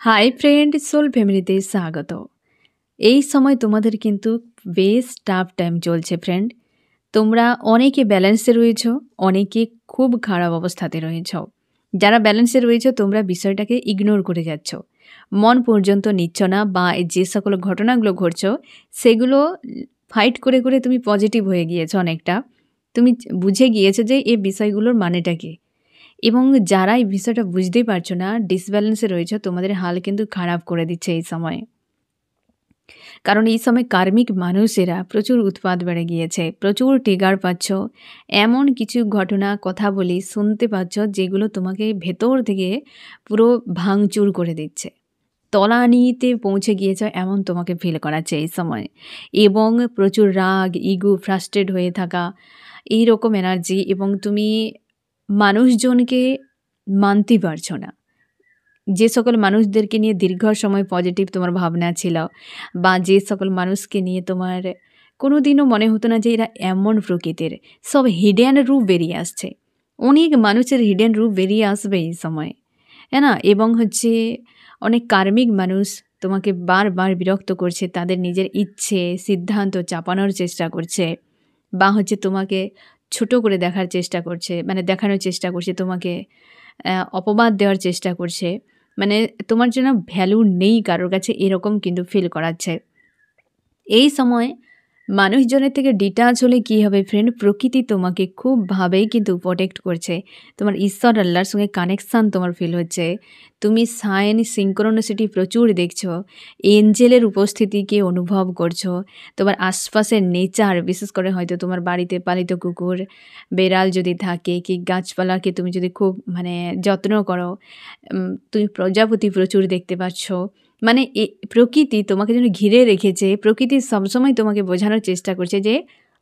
Hi friend, soul ফ্যামিলিতে স্বাগত। এই সময় তোমাদের কিন্তু বেশ টাফ টাইম চলছে ফ্রেন্ড। তোমরা অনেকে ব্যালেন্সে রয়েছ, অনেকে খুব খারাপ অবস্থাতে রয়েছ। যারা ব্যালেন্সে রয়েছ তোমরা বিষয়টাকে ইগনোর করে যাচ্ছ, মন পর্যন্ত নিচ্ছ না, বা যে সকল ঘটনাগুলো ঘটছ সেগুলো ফাইট করে করে তুমি পজিটিভ হয়ে গিয়েছো অনেকটা। তুমি বুঝে গিয়েছো যে এই বিষয়গুলোর মানেটা কী, এবং যারা এই বিষয়টা বুঝতেই পারছো না, ডিসব্যালেন্সে রয়েছে, তোমাদের হাল কিন্তু খারাপ করে দিচ্ছে এই সময়ে। কারণ এই সময় কার্মিক মানুষেরা প্রচুর উৎপাত বেড়ে গিয়েছে, প্রচুর ট্রিগার পাচ্ছ, এমন কিছু ঘটনা কথা বলি শুনতে পাচ্ছ যেগুলো তোমাকে ভেতর থেকে পুরো ভাঙচুর করে দিচ্ছে, তলানিতে পৌঁছে গিয়েছ এমন তোমাকে ফিল করাচ্ছে এই সময়। এবং প্রচুর রাগ, ইগো, ফ্রাস্ট্রেট হয়ে থাকা, এই রকম এনার্জি, এবং তুমি মানুষজনকে মানতে পারছো না। যে সকল মানুষদেরকে নিয়ে দীর্ঘ সময় পজিটিভ তোমার ভাবনা ছিল, বা যে সকল মানুষকে নিয়ে তোমার কোনো দিনও মনে হতো না যে এরা এমন প্রকৃতির, সব হিডেন রূপ বেরিয়ে আসছে। অনেক মানুষের হিডেন রূপ বেরিয়ে আসবে এই সময়, হ্যাঁ না? এবং অনেক কার্মিক মানুষ তোমাকে বারবার বিরক্ত করছে, তাদের নিজের ইচ্ছে সিদ্ধান্ত চাপানোর চেষ্টা করছে, বা তোমাকে ছোট করে দেখার চেষ্টা করছে, মানে দেখানোর চেষ্টা করছে তোমাকে, অপবাদ দেওয়ার চেষ্টা করছে, মানে তোমার জন্য ভ্যালু নেই কারোর কাছে, এরকম কিন্তু ফিল করাচ্ছে। এই সময় মানুষজনের থেকে ডিটাচ হলে কী হবে ফ্রেন্ড, প্রকৃতি তোমাকে খুবভাবেই কিন্তু প্রোটেক্ট করছে। তোমার ঈশ্বর আল্লাহর সঙ্গে কানেকশান তোমার ফিল হচ্ছে, তুমি সাইন সিঙ্ক্রোনিসিটি প্রচুর দেখছো, এঞ্জেলের উপস্থিতিকে অনুভব করছো। তোমার আশপাশের নেচার, বিশেষ করে হয়তো তোমার বাড়িতে পালিত কুকুর বেড়াল যদি থাকে, কি গাছপালাকে তুমি যদি খুব যত্ন করো, তুমি প্রজাপতি প্রচুর দেখতে পাচ্ছ। মানে প্রকৃতি তোমাকে যেন ঘিরে রেখেছে, প্রকৃতি সবসময় তোমাকে বোঝানোর চেষ্টা করছে যে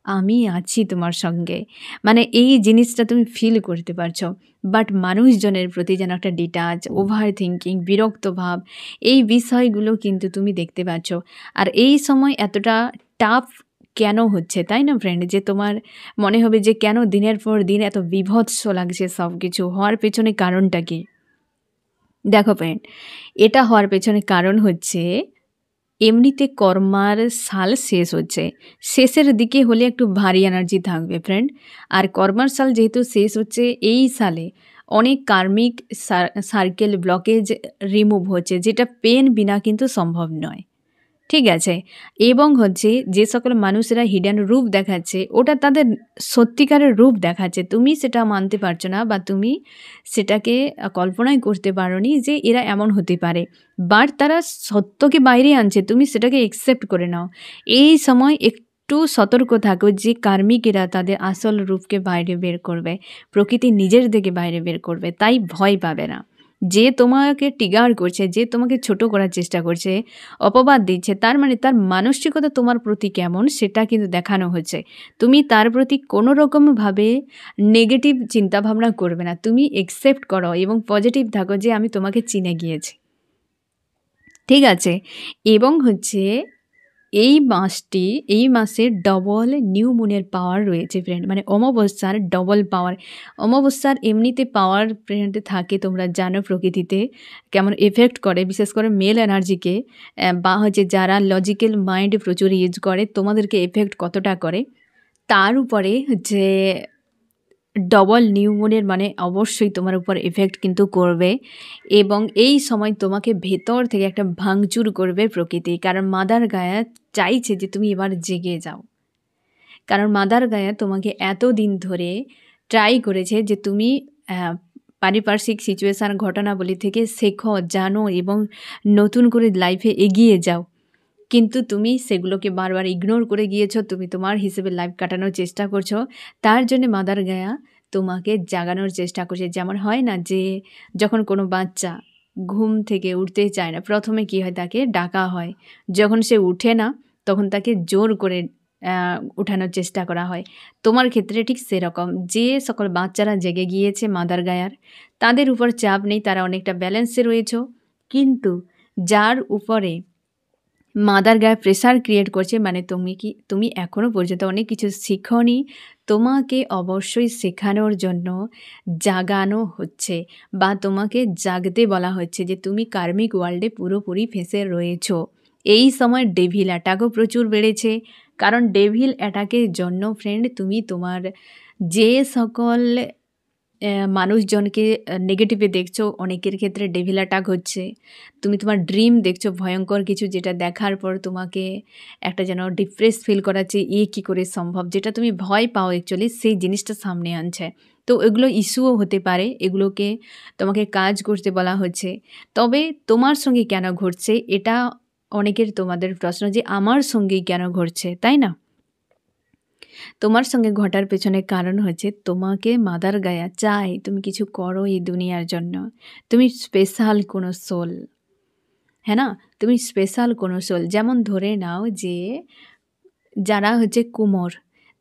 আমি আছি তোমার সঙ্গে, মানে এই জিনিসটা তুমি ফিল করতে পারছো। বাট মানুষজনের প্রতি যেন একটা ডিটাচ, ওভার থিঙ্কিং, বিরক্ত ভাব, এই বিষয়গুলো কিন্তু তুমি দেখতে পাচ্ছ। আর এই সময় এতটা টাফ কেন হচ্ছে, তাই না ফ্রেন্ড? যে তোমার মনে হবে যে কেন দিনের পর দিন এত বিভৎস লাগছে সব কিছু, হওয়ার পেছনে কারণটা কী? দেখো ফ্রেন্ড, এটা হওয়ার পেছনে কারণ হচ্ছে এমনিতে কর্মার সাল শেষ হচ্ছে, শেষের দিকে হলে একটু ভারী এনার্জি থাকবে ফ্রেন্ড। আর কর্মার সাল যেহেতু শেষ হচ্ছে, এই সালে অনেক কার্মিক সার্কেল ব্লকেজ রিমুভ হচ্ছে, যেটা পেন বিনা কিন্তু সম্ভব নয়, ঠিক আছে? এবং যে সকল মানুষেরা হিডেন রূপ দেখাচ্ছে, ওটা তাদের সত্যিকারের রূপ দেখাচ্ছে, তুমি সেটা মানতে পারছো না, বা তুমি সেটাকে কল্পনাই করতে পারোনি যে এরা এমন হতে পারে। বাট তারা সত্যকে বাইরে আনছে, তুমি সেটাকে অ্যাকসেপ্ট করে নাও। এই সময় একটু সতর্ক থাকো যে কার্মিকেরা তাদের আসল রূপকে বাইরে বের করবে, প্রকৃতি নিজের দিকে বাইরে বের করবে, তাই ভয় পাবে না। যে তোমাকে ট্রিগার করছে, যে তোমাকে ছোট করার চেষ্টা করছে, অপবাদ দিচ্ছে, তার তার মানসিকতা তোমার প্রতি কেমন সেটা কিন্তু দেখানো হচ্ছে। তুমি তার প্রতি কোনো রকমভাবে নেগেটিভ চিন্তাভাবনা করবে না, তুমি অ্যাকসেপ্ট করো এবং পজিটিভ থাকো যে আমি তোমাকে চিনে গিয়েছি, ঠিক আছে? এবং এই মাসে ডবল নিউ মুনের পাওয়ার রয়েছে ফ্রেন্ড, মানে অমাবস্যার ডবল পাওয়ার। অমাবস্যার এমনিতে পাওয়ার ফ্রেন্ড থাকে, তোমরা জানো প্রকৃতিতে কেমন এফেক্ট করে, বিশেষ করে মেল এনার্জিকে, বা যারা লজিক্যাল মাইন্ড প্রচুর ইউজ করে তোমাদেরকে এফেক্ট কতটা করে, তার উপরে ডবল নিউ মুনের অবশ্যই তোমার উপর এফেক্ট কিন্তু করবে। এবং এই সময় তোমাকে ভেতর থেকে একটা ভাঙচুর করবে প্রকৃতি, কারণ মাদার গায়া চাইছে যে তুমি এবার জেগে যাও। কারণ মাদার গায়া তোমাকে এতদিন ধরে ট্রাই করেছে যে তুমি পারিপার্শ্বিক সিচুয়েশান, ঘটনাবলী থেকে শেখো, জানো এবং নতুন করে লাইফে এগিয়ে যাও, কিন্তু তুমি সেগুলোকে বারবার ইগনোর করে গিয়েছো, তুমি তোমার হিসেবে লাইফ কাটানোর চেষ্টা করছো। তার জন্য মাদার গায়া তোমাকে জাগানোর চেষ্টা করছে। যেমন হয় না যে যখন কোনো বাচ্চা ঘুম থেকে উঠতে চায় না, প্রথমে কি হয়, তাকে ডাকা হয়, যখন সে উঠে না তখন তাকে জোর করে উঠানোর চেষ্টা করা হয়। তোমার ক্ষেত্রে ঠিক সেরকম, যে সকল বাচ্চারা জেগে গিয়েছে মাদার গায়ার, তাদের উপর চাপ নেই, তারা অনেকটা ব্যালেন্সে রয়েছে। কিন্তু যার উপরে মাদার গায়ে প্রেশার ক্রিয়েট করছে, মানে তুমি এখনও পর্যন্ত অনেক কিছু শিখোনি, তোমাকে অবশ্যই শেখানোর জন্য জাগানো হচ্ছে বা তোমাকে জাগতে বলা হচ্ছে যে তুমি কার্মিক ওয়ার্ল্ডে পুরোপুরি ফেঁসে রয়েছো। এই সময় ডেভিল অ্যাটাকও প্রচুর বেড়েছে, কারণ ডেভিল অ্যাটাকের জন্য ফ্রেন্ড তুমি তোমার যে সকল মানুষজনকে নেগেটিভে দেখছো, অনেকের ক্ষেত্রে ডেভিল অ্যাটাক হচ্ছে। তুমি তোমার ড্রিম দেখছো ভয়ঙ্কর কিছু, যেটা দেখার পর তোমাকে একটা যেন ডিপ্রেস ফিল করাচ্ছে, কী করে সম্ভব, যেটা তুমি ভয় পাও অ্যাকচুয়ালি সেই জিনিসটা সামনে আনছে। তো এগুলো ইস্যুও হতে পারে, এগুলোকে তোমাকে কাজ করতে বলা হচ্ছে। তবে তোমার সঙ্গে কেন ঘটছে এটা অনেকের তোমাদের প্রশ্ন, যে আমার সঙ্গেই কেন ঘটছে, তাই না? তোমার সঙ্গে ঘটার পেছনে কারণ হচ্ছে তোমাকে মাদার গায়া চাই তুমি কিছু করো এই দুনিয়ার জন্য। তুমি স্পেশাল কোনো সোল, হ্যাঁ না? তুমি স্পেশাল কোনো সোল। যেমন ধরে নাও যে যারা হচ্ছে কুমোর,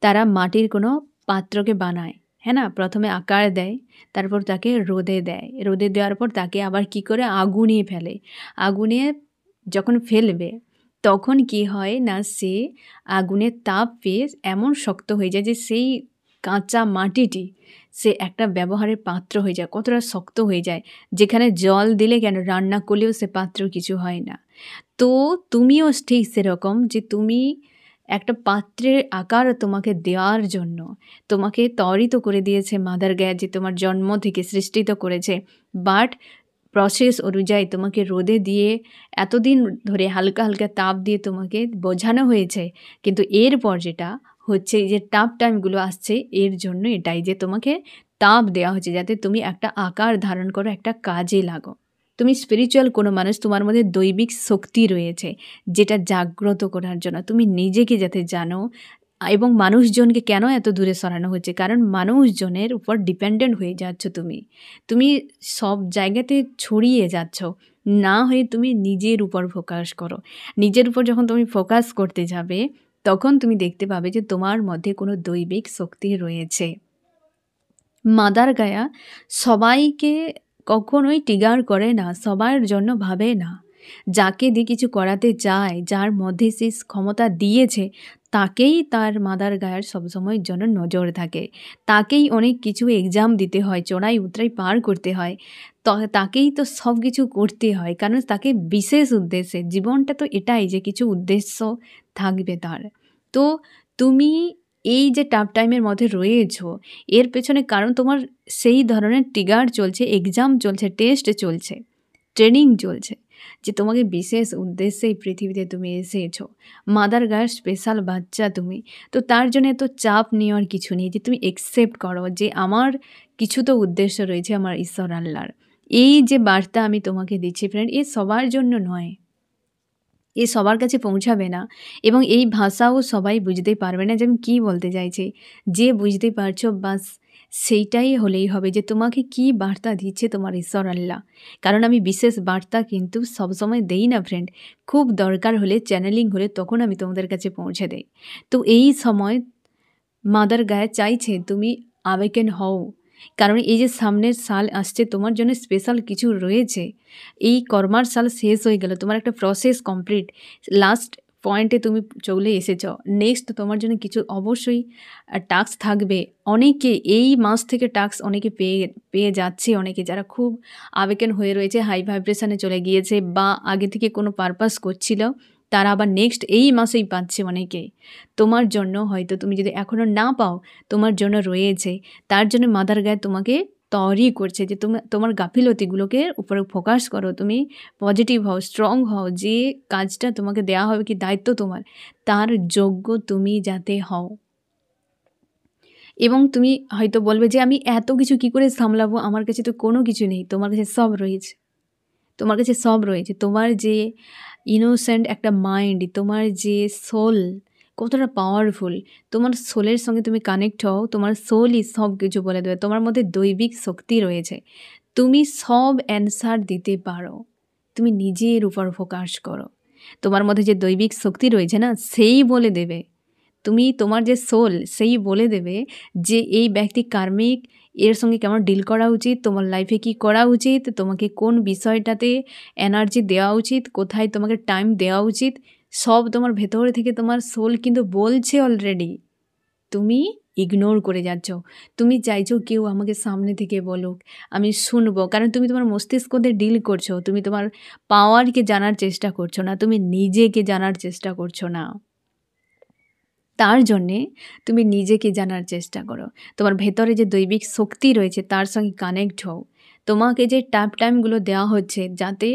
তারা মাটির কোনো পাত্রকে বানায়, হ্যাঁ না? প্রথমে আকার দেয়, তারপর তাকে রোদে দেয়, রোদে দেওয়ার পর তাকে আবার কি করে আগুনে ফেলে। আগুনে যখন ফেলবে তখন কি হয় না, সে আগুনের তাপ পেয়ে এমন শক্ত হয়ে যায় যে সেই কাঁচা মাটিটি সে একটা ব্যবহারের পাত্র হয়ে যায়, কতটা শক্ত হয়ে যায়, যেখানে জল দিলে কেন রান্না করলেও সে পাত্র কিছু হয় না। তো তুমিও ঠিক সেরকম, যে তুমি একটা পাত্রের আকার তোমাকে দেওয়ার জন্য তোমাকে ত্বরিত করে দিয়েছে মাদার গায়া, যে তোমার জন্ম থেকে সৃষ্টিত করেছে। বাট প্রসেস অনুযায়ী তোমাকে রোদে দিয়ে এতদিন ধরে হালকা হালকা তাপ দিয়ে তোমাকে বোঝানো হয়েছে, কিন্তু এরপর যেটা হচ্ছে, যে টাফ টাইমগুলো আসছে, এর জন্য এটাই যে তোমাকে তাপ দেওয়া হচ্ছে যাতে তুমি একটা আকার ধারণ করো, একটা কাজে লাগো। তুমি স্পিরিচুয়াল কোনো মানুষ, তোমার মধ্যে দৈবিক শক্তি রয়েছে যেটা জাগ্রত করার জন্য, তুমি নিজেকে যাতে জানো। এবং মানুষজনকে কেন এত দূরে সরানো হচ্ছে, কারণ মানুষজনের উপর ডিপেন্ডেন্ট হয়ে যাচ্ছ তুমি সব জায়গাতে ছড়িয়ে যাচ্ছ, না হয়ে তুমি নিজের উপর ফোকাস করো। নিজের উপর যখন তুমি ফোকাস করতে যাবে তখন তুমি দেখতে পাবে যে তোমার মধ্যে কোনো দৈবিক শক্তি রয়েছে। মাদার গায়া সবাইকে কখনোই ট্রিগার করে না, সবার জন্য ভাবে না। যাকে দিয়ে কিছু করাতে চায়, যার মধ্যে সে ক্ষমতা দিয়েছে, তাকেই তার মাদার গায়ার সবসময়ের জন্য নজর থাকে। তাকেই অনেক কিছু এক্সাম দিতে হয়, চড়াই উতরাই পার করতে হয়, তাকেই তো সব কিছু করতে হয়, কারণ তাকে বিশেষ উদ্দেশ্যে, জীবনটা তো এটাই যে কিছু উদ্দেশ্য থাকবে তার। তো তুমি এই যে টাফ টাইমের মধ্যে রয়েছো, এর পেছনে কারণ তোমার সেই ধরনের ট্রিগার চলছে, এক্সাম চলছে, টেস্ট চলছে, ট্রেনিং চলছে, যে তোমাকে বিশেষ উদ্দেশ্যে এই পৃথিবীতে তুমি এসেছো। মাদার গায়ের স্পেশাল বাচ্চা তুমি, তো তার জন্য এত চাপ নেওয়ার কিছু নেই, যে তুমি একসেপ্ট করো যে আমার কিছু তো উদ্দেশ্য রয়েছে আমার ঈশ্বর আল্লাহর। এই যে বার্তা আমি তোমাকে দিচ্ছি ফ্রেন্ড, এ সবার জন্য নয়, এ সবার কাছে পৌঁছাবে না, এবং এই ভাষাও সবাই বুঝতে পারবে না যে আমি কী বলতে চাইছি। যে বুঝতে পারছো বাস সেইটাই হলেই হবে, যে তোমাকে কি বার্তা দিচ্ছে তোমার ঈশ্বর আল্লাহ। কারণ আমি বিশেষ বার্তা কিন্তু সবসময় দেই না ফ্রেন্ড, খুব দরকার হলে, চ্যানেলিং হলে তখন আমি তোমাদের কাছে পৌঁছে দেই। তো এই সময় মাদার গায়া চাইছে তুমি আবেকেন হও, কারণ এই যে সামনের সাল আসছে তোমার জন্য স্পেশাল কিছু রয়েছে। এই কর্মার সাল শেষ হয়ে গেল, তোমার একটা প্রসেস কমপ্লিট, লাস্ট পয়েন্টে তুমি চলে এসেছ। নেক্সট তোমার জন্য কিছু অবশ্যই টাস্ক থাকবে। অনেকে এই মাস থেকে টাস্ক অনেকে পেয়ে যাচ্ছে, অনেকে যারা খুব আবেগেন হয়ে রয়েছে, হাই ভাইব্রেশনে চলে গিয়েছে, বা আগে থেকে কোনো পারপাস করছিল, তারা আবার নেক্সট এই মাসেই পাচ্ছে অনেকে। তোমার জন্য হয়তো তুমি যদি এখনও না পাও, তোমার জন্য রয়েছে। তার জন্য মাদার গায়ে তোমাকে তৈরি করছে যে তোমার গাফিলতিগুলোকে উপরে ফোকাস করো, তুমি পজিটিভ হও, স্ট্রং হও, যে কাজটা তোমাকে দেওয়া হবে, কি দায়িত্ব তোমার, তার যোগ্য তুমি যাতে হও। এবং তুমি হয়তো বলবে যে আমি এত কিছু কি করে সামলাবো, আমার কাছে তো কোনো কিছু নেই। তোমার কাছে সব রয়েছে, তোমার কাছে সব রয়েছে। তোমার যে ইনোসেন্ট একটা মাইন্ড, তোমার যে সোল কতটা পাওয়ারফুল, তোমার সোলের সঙ্গে তুমি কানেক্ট হও, তোমার সোলই সব কিছু বলে দেবে। তোমার মধ্যে দৈবিক শক্তি রয়েছে, তুমি সব অ্যান্সার দিতে পারো। তুমি নিজের উপর ফোকাস করো, তোমার মধ্যে যে দৈবিক শক্তি রয়েছে না, সেই বলে দেবে। তুমি তোমার যে সোল সেই বলে দেবে যে এই ব্যক্তি কার্মিক, এর সঙ্গে কেমন ডিল করা উচিত, তোমার লাইফে কি করা উচিত, তোমাকে কোন বিষয়টাতে এনার্জি দেওয়া উচিত, কোথায় তোমাকে টাইম দেওয়া উচিত, সব তোমার ভেতর থেকে তোমার সোল কিন্তু বলছে অলরেডি, তুমি ইগনোর করে যাচ্ছ। তুমি চাইছো কেউ আমাকে সামনে থেকে বলুক, আমি শুনবো, কারণ তুমি তোমার মস্তিষ্ক দিয়ে ডিল করছো। তুমি তোমার পাওয়ারকে জানার চেষ্টা করছো না, তুমি নিজেকে জানার চেষ্টা করছো না। তার জন্যে তুমি নিজেকে জানার চেষ্টা করো। তোমার ভেতরে যে দৈবিক শক্তি রয়েছে তার সঙ্গে কানেক্ট হও। তোমাকে যে টাইমগুলো দেওয়া হচ্ছে, যাতে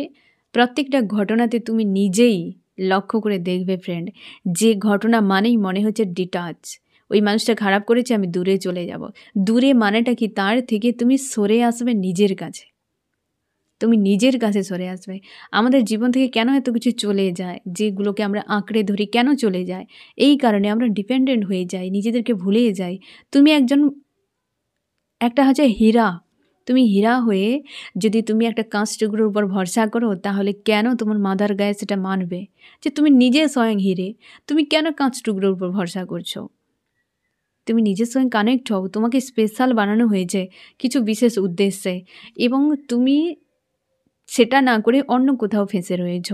প্রত্যেকটা ঘটনাতে তুমি নিজেই লক্ষ্য করে দেখবে ফ্রেন্ড, যে ঘটনা মানেই মনে হচ্ছে ডিটাচ। ওই মানুষটা খারাপ করেছে, আমি দূরে চলে যাব। দূরে মানেটা কি? তার থেকে তুমি সরে আসবে নিজের কাছে। তুমি নিজের কাছে সরে আসবে। আমাদের জীবন থেকে কেন এত কিছু চলে যায়, যেগুলোকে আমরা আঁকড়ে ধরি, কেন চলে যায়? এই কারণে আমরা ডিপেন্ডেন্ট হয়ে যাই, নিজেদেরকে ভুলে যাই। তুমি একটা হচ্ছে হীরা। তুমি হীরা হয়ে যদি তুমি একটা কাঁচ টুকরোর উপর ভরসা করো, তাহলে কেন তোমার মাদার গায়ে সেটা মানবে যে তুমি নিজে স্বয়ং হিরে? তুমি কেন কাঁচ টুকরোর উপর ভরসা করছো? তুমি নিজের সঙ্গে কানেক্ট হও। তোমাকে স্পেশাল বানানো হয়েছে কিছু বিশেষ উদ্দেশ্যে, এবং তুমি সেটা না করে অন্য কোথাও ফেঁসে রয়েছ।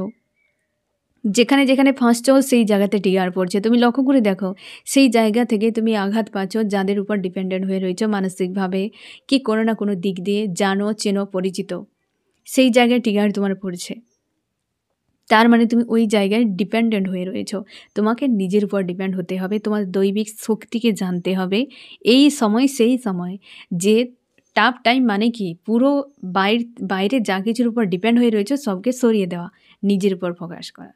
যেখানে যেখানে ফাঁসছো সেই জায়গাতে টিয়ার পড়ছে। তুমি লক্ষ্য করে দেখো, সেই জায়গা থেকে তুমি আঘাত পাচ্ছ যাদের উপর ডিপেন্ডেন্ট হয়ে রয়েছ মানসিকভাবে, কি কোনো না কোনো দিক দিয়ে জানো, চেনো, পরিচিত, সেই জায়গায় টিয়ার তোমার পড়ছে। তার মানে তুমি ওই জায়গায় ডিপেন্ডেন্ট হয়ে রয়েছ। তোমাকে নিজের উপর ডিপেন্ড হতে হবে, তোমার দৈবিক শক্তিকে জানতে হবে। এই সময় সেই সময় যে টাফ টাইম মানে কি, পুরো বাইরে যা কিছুর উপর ডিপেন্ড হয়ে রয়েছে সবকে সরিয়ে দেওয়া, নিজের উপর ফোকাস করা।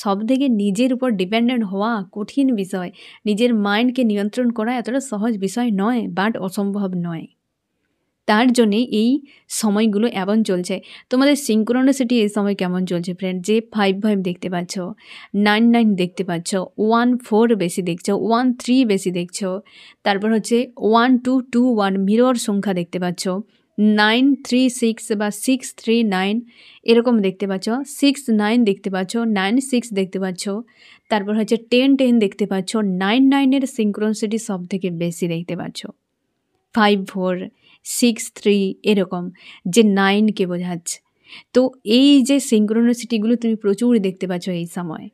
সব থেকে নিজের উপর ডিপেন্ডেন্ট হওয়া কঠিন বিষয়। নিজের মাইন্ডকে নিয়ন্ত্রণ করা এতটা সহজ বিষয় নয়, বাট অসম্ভব নয়। তার জন্যে এই সময়গুলো এমন চলছে। তোমাদের সিঙ্ক্রোনিসিটি এই সময় কেমন চলছে ফ্রেন্ড? যে 5 দেখতে পাচ্ছ, 9 দেখতে পাচ্ছ, 1 4 বেশি দেখছো, 1 3 বেশি দেখছো, তারপর হচ্ছে 1 2 2 1 মিরর সংখ্যা দেখতে পাচ্ছ, 9 3 6 বা 6 3 9 এরকম দেখতে পাচ্ছ, 6 9 দেখতে পাচ্ছ, 9 6 দেখতে পাচ্ছ, তারপর হচ্ছে 10 দেখতে পাচ্ছ, 9 সিঙ্ক্রোনিসিটি সব থেকে বেশি দেখতে পাচ্ছ। 5 4 6 3 এরকম, যে 9কে বোঝাচ্ছে। তো এই যে সিঙ্ক্রোনিসিটিগুলো তুমি প্রচুর দেখতে পাচ্ছ এই সময়।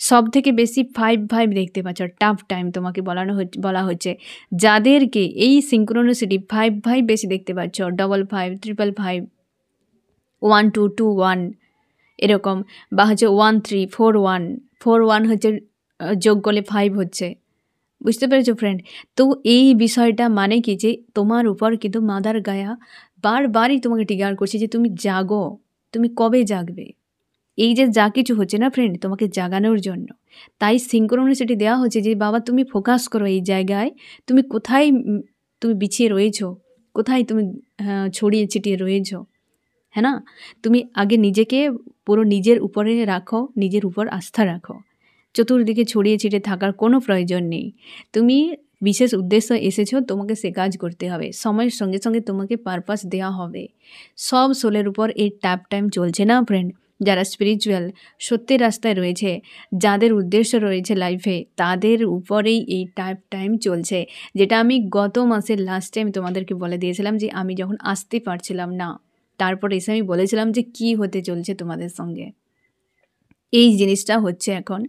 সব থেকে বেশি 5 দেখতে পাচ্ছ। টাফ টাইম তোমাকে বলা হচ্ছে যাদেরকে এই সিঙ্ক্রোনিসিটি 5 বেশি দেখতে পাচ্ছ, 55 555 1221 এরকম, বা হচ্ছে 1341 হচ্ছে যোগ করলে 5 হচ্ছে। বুঝতে পেরেছো ফ্রেন্ড? তো এই বিষয়টা মানে কি, যে তোমার উপর কিন্তু মাদার গায়া বারবারই তোমাকে ট্রিগার করছে যে তুমি জাগো। তুমি কবে জাগবে? এই যে যা কিছু হচ্ছে না ফ্রেন্ড, তোমাকে জাগানোর জন্য। তাই সিঙ্ক্রোনিসিটি দেওয়া হচ্ছে যে বাবা তুমি ফোকাস করো এই জায়গায়। তুমি কোথায় তুমি বিছিয়ে রয়েছো, কোথায় তুমি ছড়িয়ে ছিটিয়ে রয়েছো, হ্যাঁ না? তুমি আগে নিজেকে পুরো নিজের উপরে রাখো, নিজের উপর আস্থা রাখো। চতুর্দিকে ছড়িয়ে ছিটিয়ে থাকার কোনো প্রয়োজন নেই। তুমি বিশেষ উদ্দেশ্য এসেছো, তোমাকে সে কাজ করতে হবে। সময়ের সঙ্গে সঙ্গে তোমাকে পারপাস দেওয়া হবে। সব সোলের উপর এই টাইম চলছে না ফ্রেন্ড। যারা স্পিরিচুয়াল সত্যের রাস্তায় রয়েছে, যাদের উদ্দেশ্য রয়েছে লাইফে, তাদের উপরেই এই টাইম চলছে। যেটা আমি গত মাসের লাস্ট টাইম তোমাদেরকে বলে দিয়েছিলাম, যে আমি যখন আসতে পারছিলাম না, তারপর এসে আমি বলেছিলাম যে কি হতে চলছে তোমাদের সঙ্গে। এই জিনিসটা হচ্ছে এখন।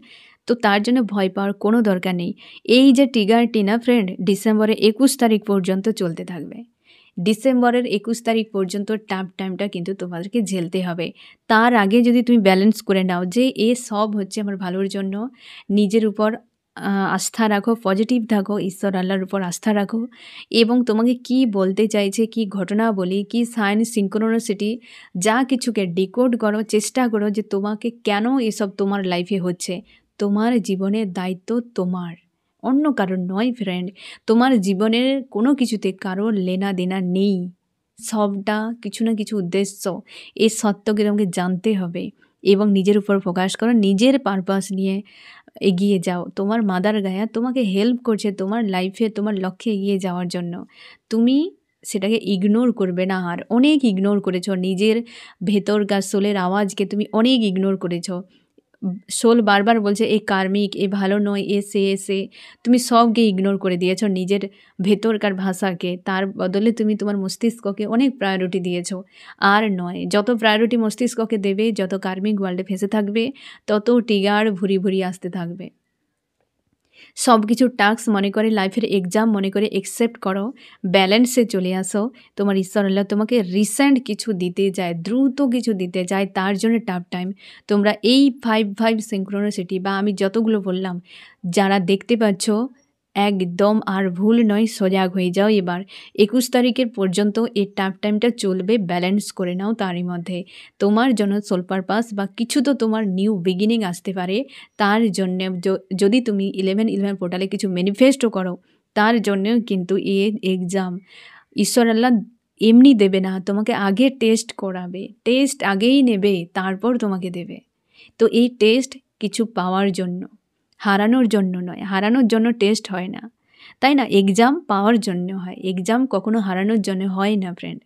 তো তার জন্য ভয় পাওয়ার কোনো দরকার নেই। এই যে ট্রিগারটি না ফ্রেন্ড, ডিসেম্বরের 21 তারিখ পর্যন্ত চলতে থাকবে। ডিসেম্বরের 21 তারিখ পর্যন্ত টাইমটা কিন্তু তোমাদেরকে ঝেলতে হবে। তার আগে যদি তুমি ব্যালেন্স করে নাও যে এ সব হচ্ছে আমার ভালোর জন্য, নিজের উপর আস্থা রাখো, পজিটিভ থাকো, ঈশ্বর আল্লাহর উপর আস্থা রাখো, এবং তোমাকে কি বলতে চাইছে, কি ঘটনা বলি, কি সাইন সিঙ্ক্রোনিসিটি, যা কিছুকে ডিকোড করো, চেষ্টা করো যে তোমাকে কেন এসব তোমার লাইফে হচ্ছে। তোমার জীবনের দায়িত্ব তোমার, অন্য কারোর নয় ফ্রেন্ড। তোমার জীবনের কোনো কিছুতে কারোর লেনা দেনা নেই। সবটা কিছু না কিছু উদ্দেশ্য। এই সত্যকে তোমাকে জানতে হবে এবং নিজের উপর ফোকাস করো, নিজের পারপাস নিয়ে এগিয়ে যাও। তোমার মাদার গায়া তোমাকে হেল্প করছে তোমার লাইফে, তোমার লক্ষ্যে এগিয়ে যাওয়ার জন্য। তুমি সেটাকে ইগনোর করবে না। আর অনেক ইগনোর করেছো, নিজের ভেতরকার সোলের আওয়াজকে তুমি অনেক ইগনোর করেছো। সোল বারবার বলছে এ কার্মিক, এ ভালো নয়, এ সে তুমি সবকে ইগনোর করে দিয়েছো নিজের ভেতরকার ভাষাকে। তার বদলে তুমি তোমার মস্তিষ্ককে অনেক প্রায়োরিটি দিয়েছো। আর নয়, যত প্রায়োরিটি মস্তিষ্ককে দেবে, যত কার্মিক ওয়ার্ল্ডে ফেঁসে থাকবে, তত ট্রিগার ভুরি ভুরি আসতে থাকবে। সব কিছু টাস্ক মনে করে, লাইফের এক্সাম মনে করে অ্যাকসেপ্ট করো, ব্যালেন্সে চলে আসো। তোমার ঈশ্বর আল্লাহ তোমাকে রিসেন্ট কিছু দিতে যায়, দ্রুত কিছু দিতে যায়, তার জন্য টাফ টাইম। তোমরা এই 5 সিনক্রোনিসিটি বা আমি যতগুলো বললাম, যারা দেখতে পাচ্ছ, একদম আর ভুল নয়, সজাগ হয়ে যাও। এবার 21 তারিখের পর্যন্ত এই টাফ টাইমটা চলবে, ব্যালেন্স করে নাও। তারই মধ্যে তোমার জন্য সোল পারপাস বা কিছু তো তোমার নিউ বিগিনিং আসতে পারে। তার জন্যে যদি তুমি 11/11 পোর্টালে কিছু ম্যানিফেস্টও করো, তার জন্যেও কিন্তু এই এক্সাম ঈশ্বর আল্লাহ এমনি দেবে না, তোমাকে আগে টেস্ট করাবে। টেস্ট আগেই নেবে, তারপর তোমাকে দেবে। তো এই টেস্ট কিছু পাওয়ার জন্য, হারানোর জন্য নয়। হারানোর জন্য টেস্ট হয় না, তাই না? এক্সাম পাওয়ার জন্য হয়, এক্সাম কখনো হারানোর জন্য হয় না ফ্রেন্ড।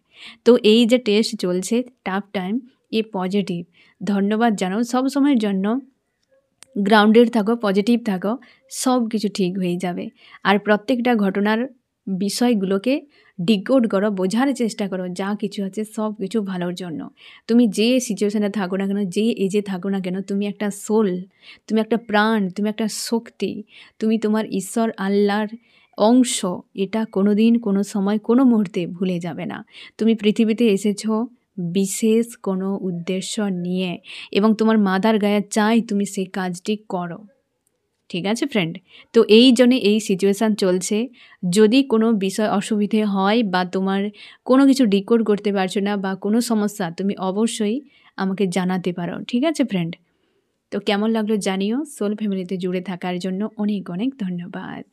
তো এই যে টেস্ট চলছে, টাফ টাইম, এ পজিটিভ। ধন্যবাদ জানাও সব সময়ের জন্য। গ্রাউন্ডেড থাকো, পজিটিভ থাকো, সব কিছু ঠিক হয়ে যাবে। আর প্রত্যেকটা ঘটনার বিষয়গুলোকে ডিকোড করো, বোঝার চেষ্টা করো। যা কিছু আছে সব কিছু ভালোর জন্য। তুমি যে সিচুয়েশানে থাকো না কেন, যে এজে থাকো না কেন, তুমি একটা সোল, তুমি একটা প্রাণ, তুমি একটা শক্তি, তুমি তোমার ঈশ্বর আল্লাহর অংশ। এটা কোনো দিন, কোনো সময়, কোনো মুহূর্তে ভুলে যাবে না। তুমি পৃথিবীতে এসেছো বিশেষ কোনো উদ্দেশ্য নিয়ে, এবং তোমার মাদার গায়া চাই তুমি সেই কাজটি করো। ঠিক আছে ফ্রেন্ড? তো এই জন্যে এই সিচুয়েশান চলছে। যদি কোনো বিষয় অসুবিধে হয় বা তোমার কোনো কিছু ডিকোড করতে পারছো না বা কোনো সমস্যা, তুমি অবশ্যই আমাকে জানাতে পারো। ঠিক আছে ফ্রেন্ড? তো কেমন লাগলো জানিও। সোল ফ্যামিলিতে জুড়ে থাকার জন্য অনেক অনেক ধন্যবাদ।